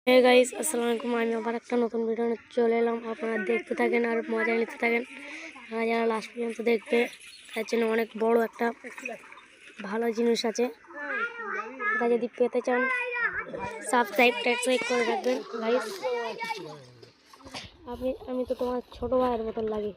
Hey guys, আসসালামু আলাইকুম। আমি আবার একটা নতুন ভিডিও নিয়ে চলে এলাম। আপনারা দেখতে থাকেন আর মজা নিতে থাকেন। যারা লাস্ট পর্যন্ত দেখবে তার জন্য অনেক বড় একটা ভালো জিনিস আছে। এটা যদি পেতে চান সাবস্ক্রাইব করে রাখবেন গাইস। আমি তো তোমার ছোট ভাইয়ের মতন লাগি।